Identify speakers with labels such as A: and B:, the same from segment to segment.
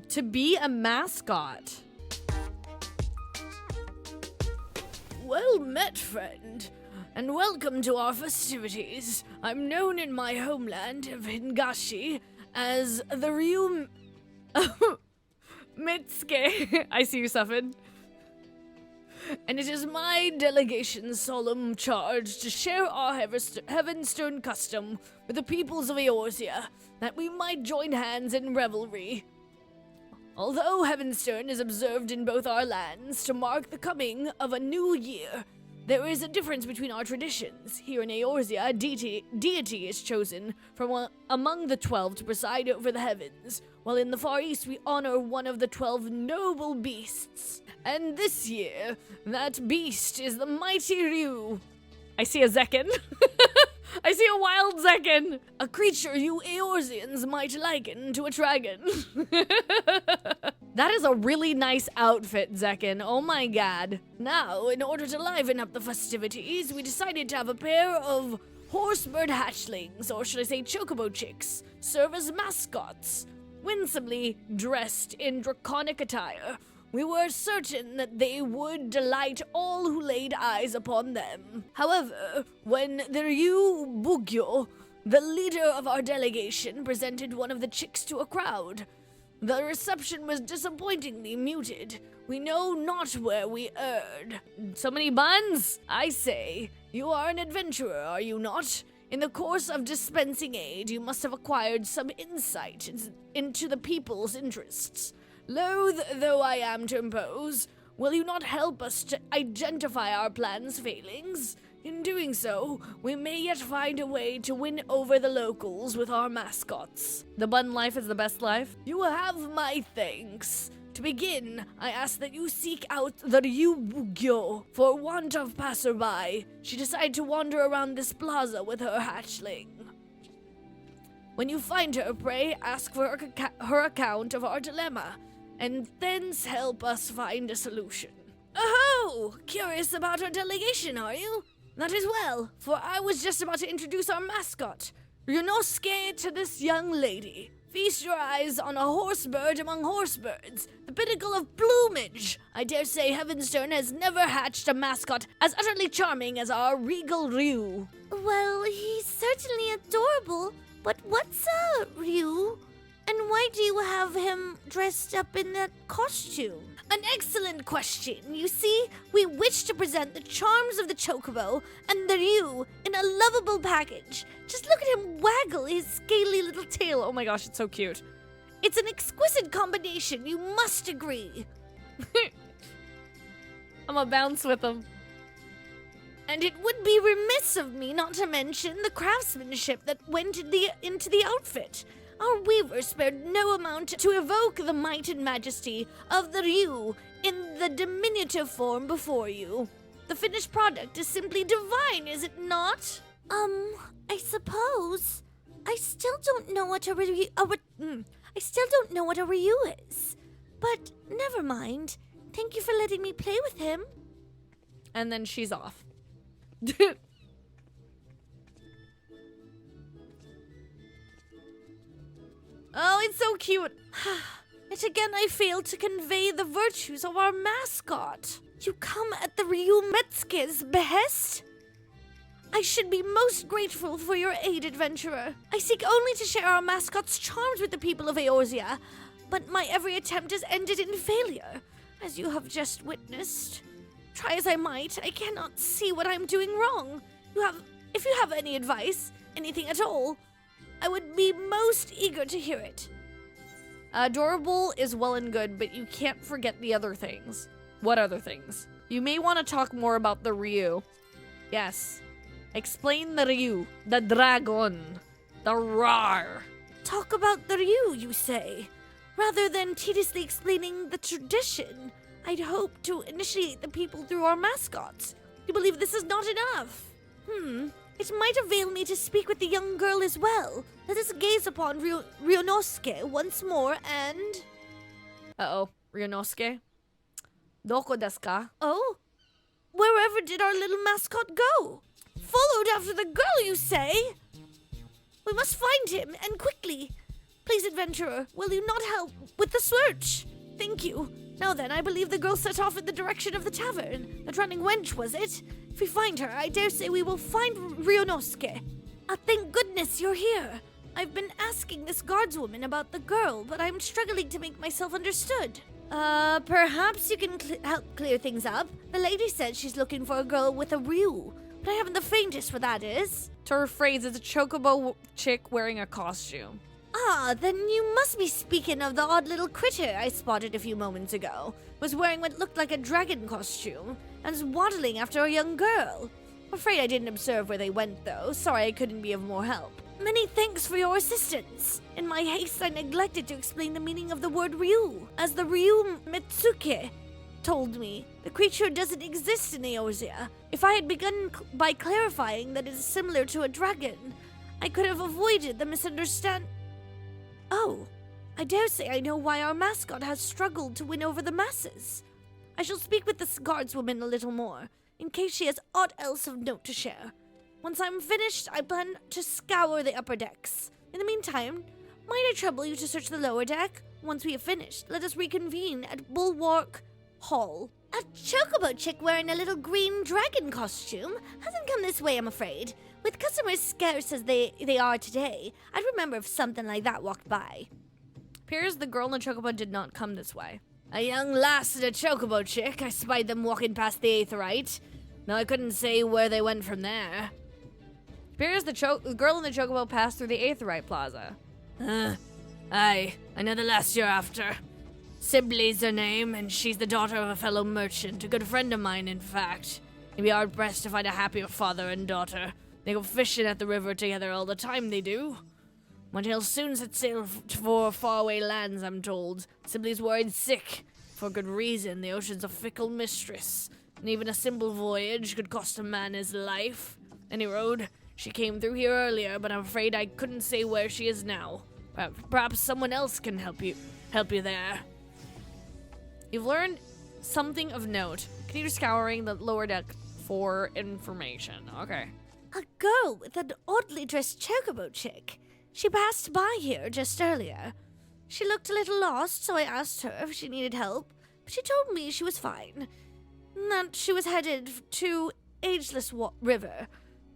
A: to be a mascot. Well met, friend, and welcome to our festivities. I'm known in my homeland of Hingashi as the Ryu Mitsuke. I see you, Suffin. And it is my delegation's solemn charge to share our Heavensturn custom with the peoples of Eorzea, that we might join hands in revelry. Although Heavensturn is observed in both our lands to mark the coming of a new year, there is a difference between our traditions. Here in Eorzea, a deity is chosen from among the 12 to preside over the heavens, while in the Far East we honor one of the 12 noble beasts. And this year, that beast is the mighty Ryu. I see a Zekken. I see a wild Zekken. A creature you Eorzeans might liken to a dragon. That is a really nice outfit, Zekken. Oh my god. Now, in order to liven up the festivities, we decided to have a pair of horsebird hatchlings, or should I say chocobo chicks, serve as mascots, winsomely dressed in draconic attire. We were certain that they would delight all who laid eyes upon them. However, when the Ryu Bugyo, the leader of our delegation, presented one of the chicks to a crowd, the reception was disappointingly muted. We know not where we erred. So many buns? I say, you are an adventurer, are you not? In the course of dispensing aid, you must have acquired some insight into the people's interests. Loath though I am to impose, will you not help us to identify our plan's failings? In doing so, we may yet find a way to win over the locals with our mascots. The bun life is the best life. You will have my thanks. To begin, I ask that you seek out the Ryu Bugyo. For want of passerby, she decided to wander around this plaza with her hatchling. When you find her, pray ask for her account of our dilemma, and thence help us find a solution. Oh, curious about our delegation, are you? That is well, for I was just about to introduce our mascot, Ryunosuke, to this young lady. Feast your eyes on a horsebird among horsebirds, the pinnacle of plumage. I dare say Heavensturn has never hatched a mascot as utterly charming as our regal Ryu.
B: Well, he's certainly adorable, but what's Ryu? And why do you have him dressed up in that costume?
C: An excellent question. You see, we wish to present the charms of the chocobo and the Ryu in a lovable package. Just look at him waggle his scaly little tail.
A: Oh my gosh, it's so cute.
C: It's an exquisite combination, you must agree.
A: I'm gonna bounce with him.
C: And it would be remiss of me not to mention the craftsmanship that went into the outfit. Our weaver spared no amount to evoke the might and majesty of the Ryu in the diminutive form before you. The finished product is simply divine, is it not?
B: I suppose. I still don't know what a Ryu is. But never mind. Thank you for letting me play with him.
A: And then she's off.
C: Oh, it's so cute. Yet again I failed to convey the virtues of our mascot. You come at the Ryu Mitsuke's behest? I should be most grateful for your aid, adventurer. I seek only to share our mascot's charms with the people of Eorzea, but my every attempt has ended in failure, as you have just witnessed. Try as I might, I cannot see what I'm doing wrong. If you have any advice, anything at all, I would be most eager to hear it.
A: Adorable is well and good, but you can't forget the other things. What other things? You may want to talk more about the Ryu. Yes. Explain the Ryu, the dragon, the roar.
C: Talk about the Ryu, you say? Rather than tediously explaining the tradition, I'd hope to initiate the people through our mascots. You believe this is not enough? It might avail me to speak with the young girl as well. Let us gaze upon Ryunosuke once more and...
A: Uh-oh. Ryunosuke? Doko desu ka?
C: Oh? Wherever did our little mascot go? Followed after the girl, you say? We must find him, and quickly. Please, adventurer, will you not help with the search? Thank you. Now then, I believe the girl set off in the direction of the tavern. The running wench, was it? If we find her, I dare say we will find Ryunosuke. Thank goodness you're here. I've been asking this guardswoman about the girl, but I'm struggling to make myself understood. Perhaps you can help clear things up. The lady said she's looking for a girl with a Ryu, but I haven't the faintest what that is.
A: To rephrase, it's a chocobo chick wearing a costume.
C: Then you must be speaking of the odd little critter I spotted a few moments ago. Was wearing what looked like a dragon costume, and was waddling after a young girl. I'm afraid I didn't observe where they went, though. Sorry I couldn't be of more help. Many thanks for your assistance. In my haste, I neglected to explain the meaning of the word Ryu. As the Ryu Mitsuke told me, the creature doesn't exist in Eorzea. If I had begun by clarifying that it is similar to a dragon, I could have avoided the misunderstanding. Oh, I dare say I know why our mascot has struggled to win over the masses. I shall speak with this guardswoman a little more, in case she has aught else of note to share. Once I'm finished, I plan to scour the upper decks. In the meantime, might I trouble you to search the lower deck? Once we have finished, let us reconvene at Bulwark Hall. A chocobo chick wearing a little green dragon costume hasn't come this way, I'm afraid. With customers scarce as they are today, I'd remember if something like that walked by.
A: Appears the girl in the chocobo did not come this way.
C: A young lass and a chocobo chick. I spied them walking past the Aetheryte. No, I couldn't say where they went from there.
A: Appears the girl in the chocobo passed through the Aetheryte Plaza.
C: Aye, I know the lass you're after. Sibley's her name, and she's the daughter of a fellow merchant, a good friend of mine, in fact. You'd be hard-pressed to find a happier father and daughter. They go fishing at the river together all the time, they do. But he'll soon set sail for faraway lands, I'm told. Sibley's worried sick. For good reason, the ocean's a fickle mistress, and even a simple voyage could cost a man his life. Any road, she came through here earlier, but I'm afraid I couldn't say where she is now. Perhaps someone else can help you there.
A: You've learned something of note. Continue scouring the lower deck for information. Okay.
C: A girl with an oddly dressed chocobo chick. She passed by here just earlier. She looked a little lost, so I asked her if she needed help, but she told me she was fine. That she was headed to Ageless River.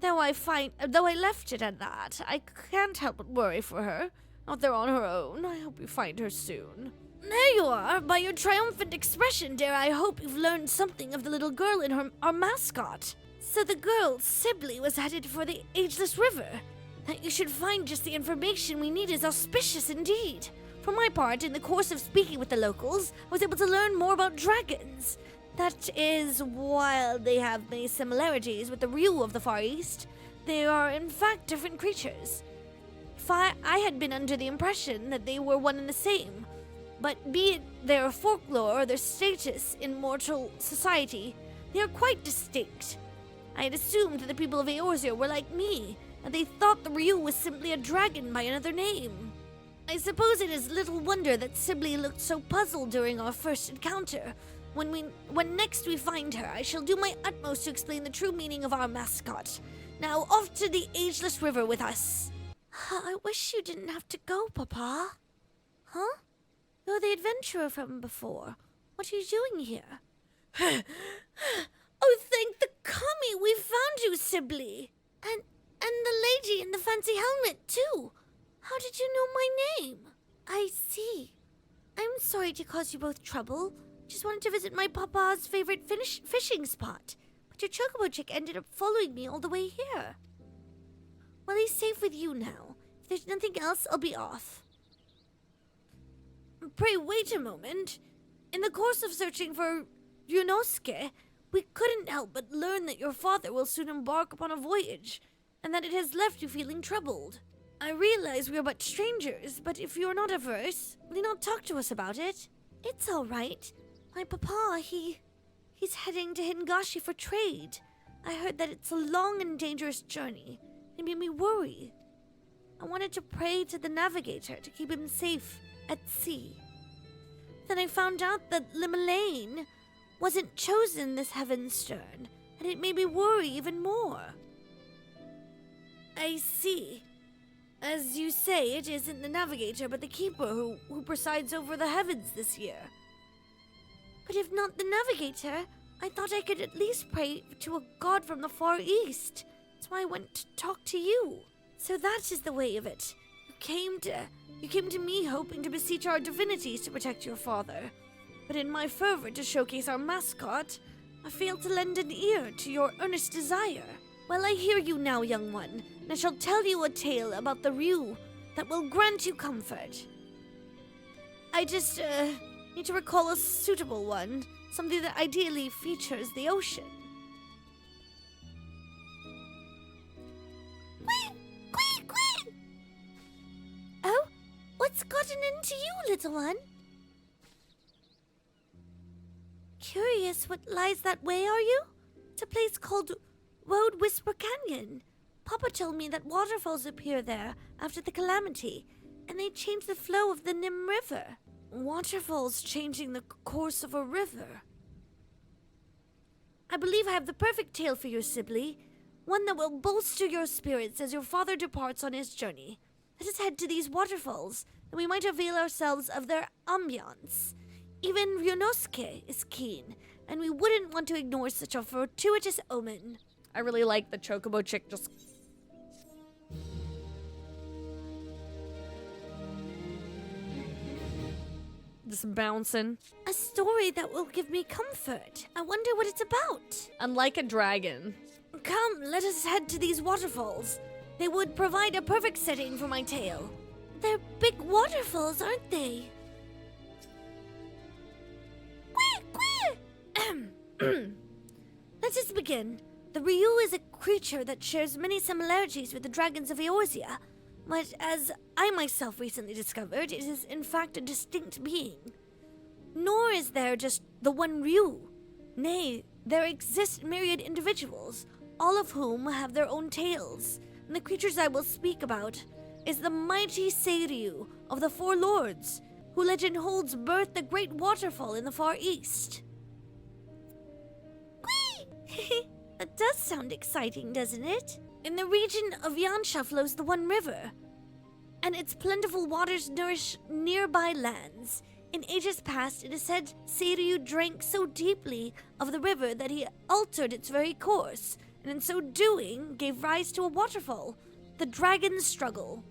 C: Though I left it at that, I can't help but worry for her. Out there on her own. I hope you find her soon. There you are. By your triumphant expression, dare I hope you've learned something of the little girl in our mascot. So the girl, Sibley, was headed for the Ageless River. That you should find just the information we need is auspicious indeed. For my part, in the course of speaking with the locals, I was able to learn more about dragons. That is, while they have many similarities with the Ryu of the Far East, they are in fact different creatures. I had been under the impression that they were one and the same, but be it their folklore or their status in mortal society, they are quite distinct. I had assumed that the people of Eorzea were like me, and they thought the Ryu was simply a dragon by another name. I suppose it is little wonder that Sibley looked so puzzled during our first encounter. When next we find her, I shall do my utmost to explain the true meaning of our mascot. Now, off to the Ageless River with us. I wish you didn't have to go, Papa. Huh? You're the adventurer from before. What are you doing here? Oh, thank the kami we found you, Sibley. And the lady in the fancy helmet, too. How did you know my name? I see. I'm sorry to cause you both trouble. Just wanted to visit my papa's favorite fishing spot. But your chocobo chick ended up following me all the way here. Well, he's safe with you now. If there's nothing else, I'll be off. Pray wait a moment. In the course of searching for Ryunosuke, we couldn't help but learn that your father will soon embark upon a voyage, and that it has left you feeling troubled. I realize we are but strangers, but if you're not averse, will you not talk to us about it? It's all right. My papa, he's heading to Hingashi for trade. I heard that it's a long and dangerous journey. It made me worry. I wanted to pray to the navigator to keep him safe at sea. Then I found out that Limelaine wasn't chosen this Heavensturn, and it made me worry even more. I see. As you say, it isn't the navigator, but the keeper who presides over the heavens this year.
B: But if not the navigator, I thought I could at least pray to a god from the far east. That's why I went to talk to you.
C: So that is the way of it. You came to me hoping to beseech our divinities to protect your father. But in my fervor to showcase our mascot, I failed to lend an ear to your earnest desire. Well, I hear you now, young one, and I shall tell you a tale about the Ryu that will grant you comfort. I just, need to recall a suitable one, something that ideally features the ocean.
B: Oh, what's gotten into you, little one? Curious what lies that way, are you? It's a place called Road Whisper Canyon. Papa told me that waterfalls appear there after the calamity, and they change the flow of the Nim River.
C: Waterfalls changing the course of a river. I believe I have the perfect tale for you, Sibley. One that will bolster your spirits as your father departs on his journey. Let us head to these waterfalls, and we might avail ourselves of their ambiance. Even Ryunosuke is keen, and we wouldn't want to ignore such a fortuitous omen. I really like the chocobo chick just... just bouncing.
B: A story that will give me comfort. I wonder what it's about.
C: Unlike a dragon. Come, let us head to these waterfalls. They would provide a perfect setting for my tale.
B: They're big waterfalls, aren't they?
C: Let us begin. The Ryu is a creature that shares many similarities with the dragons of Eorzea, but as I myself recently discovered, it is in fact a distinct being. Nor is there just the one Ryu. Nay, there exist myriad individuals, all of whom have their own tales, and the creatures I will speak about is the mighty Seiryu of the Four Lords, who legend holds birthed the great waterfall in the far east.
B: That does sound exciting, doesn't it?
C: In the region of Yansha flows the One River, and its plentiful waters nourish nearby lands. In ages past, it is said Seiryu drank so deeply of the river that he altered its very course, and in so doing gave rise to a waterfall, the Dragon's Struggle.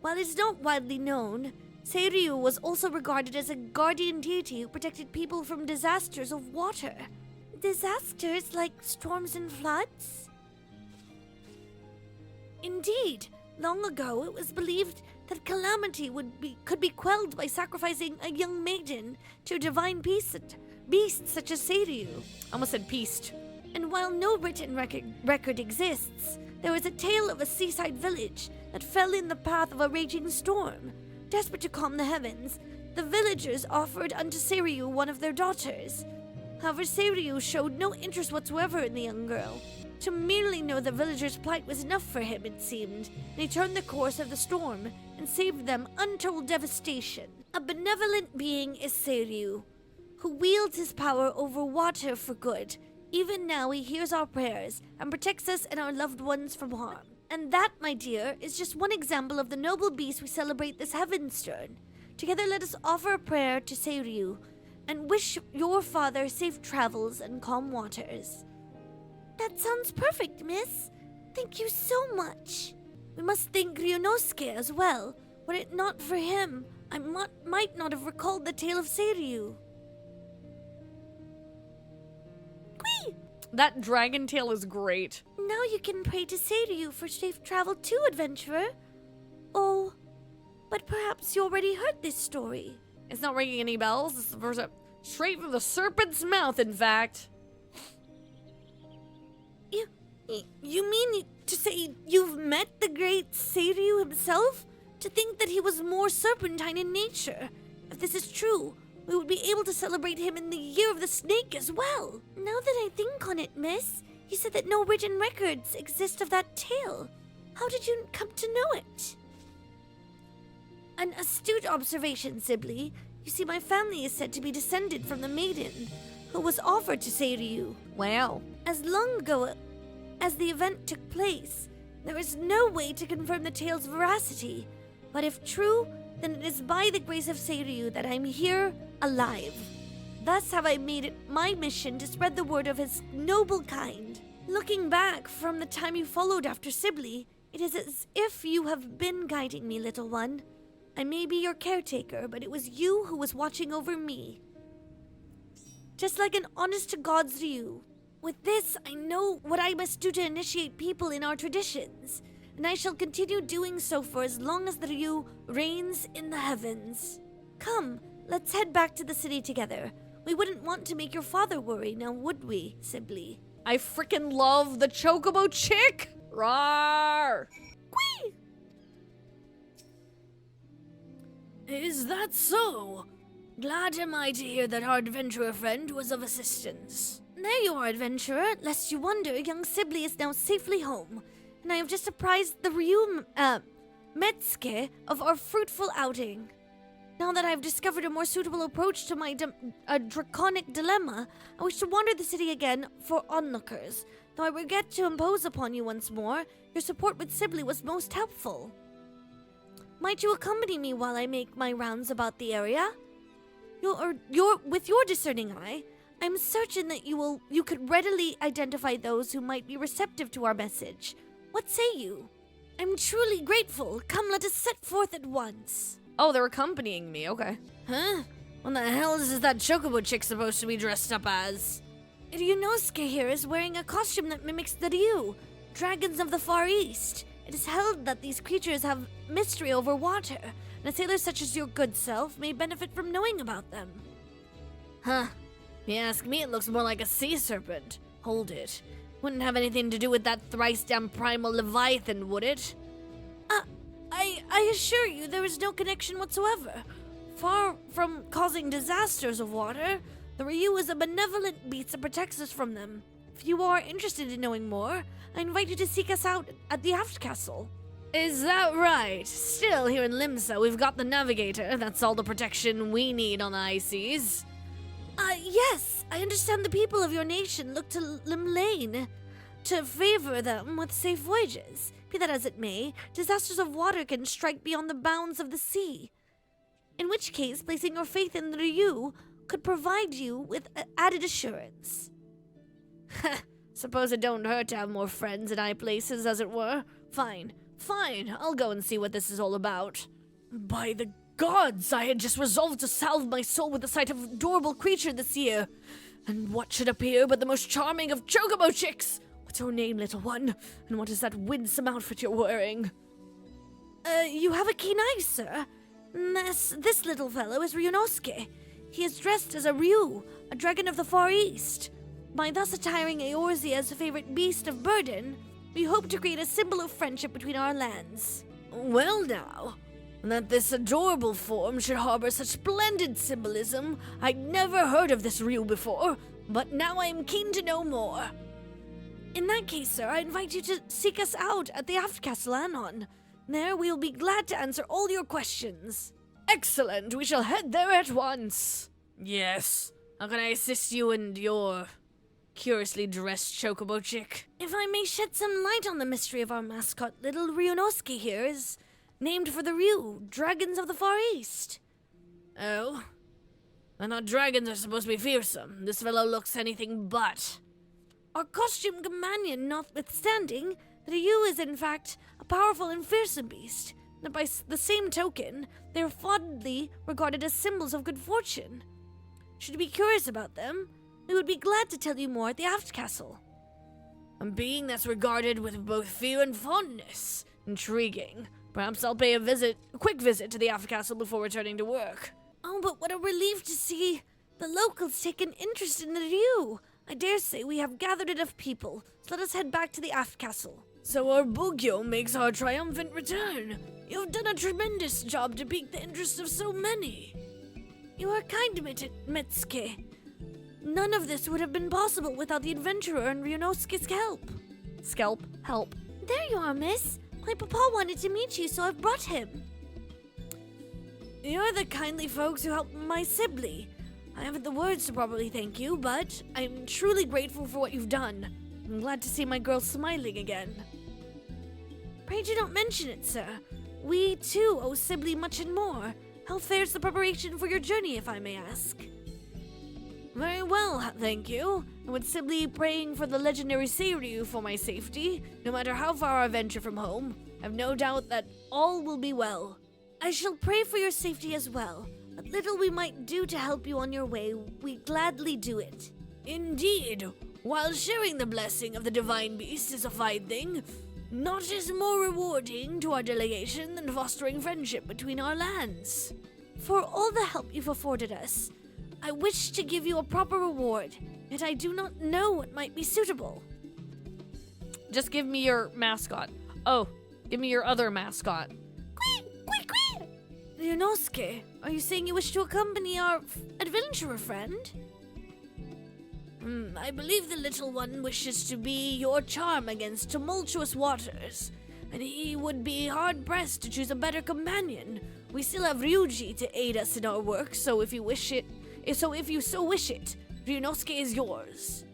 C: While it is not widely known, Seiryu was also regarded as a guardian deity who protected people from disasters of water.
B: Disasters like storms and floods?
C: Indeed, long ago it was believed that calamity could be quelled by sacrificing a young maiden to a divine beast such as Seiryu. I almost said beast. And while no written record exists, there is a tale of a seaside village that fell in the path of a raging storm. Desperate to calm the heavens, the villagers offered unto Seiryu one of their daughters. However, Seiryu showed no interest whatsoever in the young girl. To merely know the villagers' plight was enough for him, it seemed, and he turned the course of the storm and saved them untold devastation. A benevolent being is Seiryu, who wields his power over water for good. Even now he hears our prayers and protects us and our loved ones from harm. And that, my dear, is just one example of the noble beast we celebrate this Heavensturn. Together let us offer a prayer to Seiryu, and wish your father safe travels and calm waters.
B: That sounds perfect, miss. Thank you so much.
C: We must thank Ryunosuke as well. Were it not for him, I might not have recalled the tale of Seiryu. That dragon tale is great.
B: Now you can pray to Seiryu for safe travel too, adventurer. Oh, but perhaps you already heard this story.
C: It's not ringing any bells. This is the first time. Straight from the serpent's mouth, in fact. You mean to say you've met the great Seiryu himself? To think that he was more serpentine in nature. If this is true, we would be able to celebrate him in the Year of the Snake as well.
B: Now that I think on it, miss, you said that no written records exist of that tale. How did you come to know it?
C: An astute observation, Sibley. You see, my family is said to be descended from the maiden who was offered to Seiryu. Wow. As long ago as the event took place,
B: There is no way to confirm the tale's veracity, but if true, then it is by the grace of Seiryu that I'm here, alive. Thus have I made it my mission to spread the word of his noble kind. Looking back from the time you followed after Sibley, it is as if you have been guiding me, little one. I may be your caretaker, but it was you who was watching over me. Just like an honest-to-God's Ryu. With this, I know what I must do to initiate people in our traditions, and I shall continue doing so for as long as the Ryu reigns in the heavens. Come, let's head back to the city together. We wouldn't want to make your father worry, now would we, Sibley?
A: I frickin' love the chocobo chick! Rawr!
B: Whee!
A: Is that so? Glad am I to hear that our adventurer friend was of assistance.
B: There you are, adventurer. Lest you wonder, young Sibley is now safely home, and I have just apprised the Ryu, Metsuke of our fruitful outing. Now that I've discovered a more suitable approach to my draconic dilemma, I wish to wander the city again for onlookers. Though I regret to impose upon you once more, your support with Sibley was most helpful. Might you accompany me while I make my rounds about the area? With your discerning eye, I'm certain that you could readily identify those who might be receptive to our message. What say you? I'm truly grateful. Come, let us set forth at once.
A: Oh, they're accompanying me, okay. Huh? What the hell is that chocobo chick supposed to be dressed up as?
B: Ryunosuke here is wearing a costume that mimics the Ryu, dragons of the Far East. It is held that these creatures have mystery over water, and a sailor such as your good self may benefit from knowing about them.
A: Huh. If you ask me, it looks more like a sea serpent. Hold it. Wouldn't have anything to do with that thrice-damn primal Leviathan, would it?
B: I assure you there is no connection whatsoever. Far from causing disasters of water, the Ryu is a benevolent beast that protects us from them. If you are interested in knowing more, I invite you to seek us out at the Aft Castle.
A: Is that right? Still, here in Limsa, we've got the Navigator. That's all the protection we need on the high seas.
B: Yes. I understand the people of your nation look to Limlane to favor them with safe voyages. Be that as it may, disasters of water can strike beyond the bounds of the sea. In which case, placing your faith in the Ryu could provide you with added assurance.
A: Suppose it don't hurt to have more friends in high places, as it were. Fine, I'll go and see what this is all about. By the gods, I had just resolved to salve my soul with the sight of an adorable creature this year. And what should appear but the most charming of chocobo chicks? What's your name, little one? And what is that winsome outfit you're wearing?
B: You have a keen eye, sir. This little fellow is Ryunosuke. He is dressed as a Ryu, a dragon of the Far East. By thus attiring Eorzea as a favorite beast of burden, we hope to create a symbol of friendship between our lands.
A: Well now, that this adorable form should harbor such splendid symbolism, I'd never heard of this Ryu before, but now I'm keen to know more.
B: In that case, sir, I invite you to seek us out at the Aft Castle Anon. There we will be glad to answer all your questions.
A: Excellent, we shall head there at once. Yes, how can I assist you and your curiously dressed chocobo chick?
B: If I may shed some light on the mystery of our mascot, little Ryunosuke here is named for the Ryu, dragons of the Far East.
A: Oh? I thought dragons are supposed to be fearsome. This fellow looks anything but.
B: Our costume companion notwithstanding, the Ryu is in fact a powerful and fearsome beast, and by the same token, they are fondly regarded as symbols of good fortune. Should you be curious about them, we would be glad to tell you more at the Aft Castle.
A: A being that's regarded with both fear and fondness. Intriguing. Perhaps I'll pay a quick visit to the Aft Castle before returning to work.
B: Oh, but what a relief to see the locals take an interest in the Ryu. I dare say we have gathered enough people, so let us head back to the Aft Castle.
A: So our Bugyo makes our triumphant return. You've done a tremendous job to pique the interest of so many.
B: You are kind, Metsuke. None of this would have been possible without the adventurer and Ryunosuke's help.
A: Help.
B: There you are, miss. My papa wanted to meet you, so I've brought him. You're the kindly folks who helped my Sibley. I haven't the words to properly thank you, but I'm truly grateful for what you've done. I'm glad to see my girl smiling again.
C: Pray do not mention it, sir. We, too, owe Sibley much and more. How fares the preparation for your journey, if I may ask?
A: Very well, thank you. And with Sibley praying for the legendary Seiryu for my safety, no matter how far I venture from home, I've no doubt that all will be well.
C: I shall pray for your safety as well. What little we might do to help you on your way, we gladly do it.
A: Indeed. While sharing the blessing of the divine beast is a fine thing, naught is more rewarding to our delegation than fostering friendship between our lands.
C: For all the help you've afforded us, I wish to give you a proper reward, yet I do not know what might be suitable.
A: Just give me your mascot. Oh, give me your other mascot.
C: Ryunosuke, are you saying you wish to accompany our adventurer friend?
A: I believe the little one wishes to be your charm against tumultuous waters, and he would be hard-pressed to choose a better companion. We still have Ryuji to aid us in our work, so if you so wish it, Ryunosuke is yours.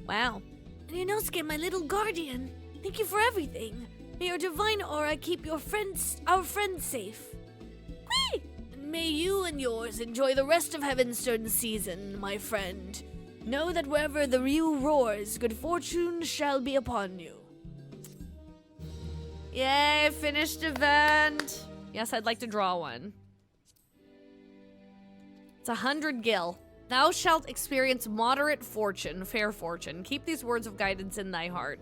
C: Wow. Ryunosuke, my little guardian, thank you for everything. May your divine aura keep our friends safe.
A: Whee! And may you and yours enjoy the rest of Heavensturn season, my friend. Know that wherever the Ryu roars, good fortune shall be upon you. Yay, finished event. Yes, I'd like to draw one. It's 100 gil. Thou shalt experience moderate fortune, fair fortune. Keep these words of guidance in thy heart.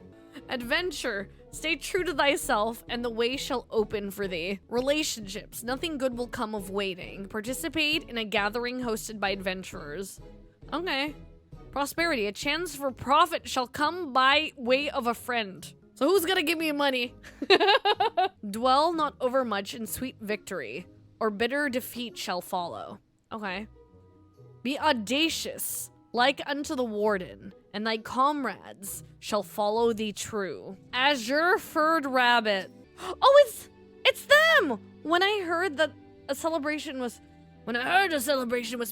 A: Adventure, stay true to thyself, and the way shall open for thee. Relationships, nothing good will come of waiting. Participate in a gathering hosted by adventurers. Okay. Prosperity, a chance for profit shall come by way of a friend. So who's gonna give me money? Dwell not overmuch in sweet victory, or bitter defeat shall follow. Okay. Be audacious, like unto the warden, and thy comrades shall follow thee true. Azure furred rabbit. Oh, it's them! When I heard a celebration was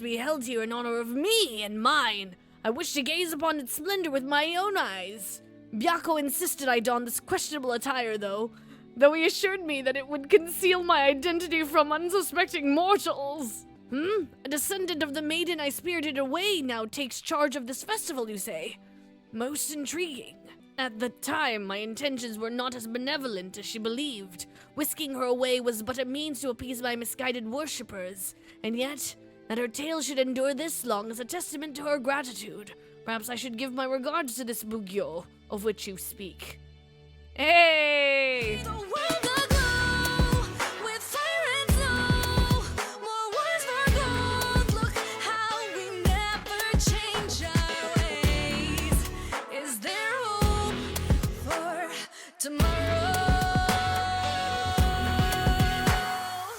A: be held here in honor of me and mine, I wish to gaze upon its splendor with my own eyes. Byako insisted I don this questionable attire, though he assured me that it would conceal my identity from unsuspecting mortals. A descendant of the maiden I spirited away now takes charge of this festival, you say? Most intriguing. At the time, my intentions were not as benevolent as she believed. Whisking her away was but a means to appease my misguided worshippers, and yet, that her tale should endure this long is a testament to her gratitude. Perhaps I should give my regards to this Bugyo, of which you speak. Hey!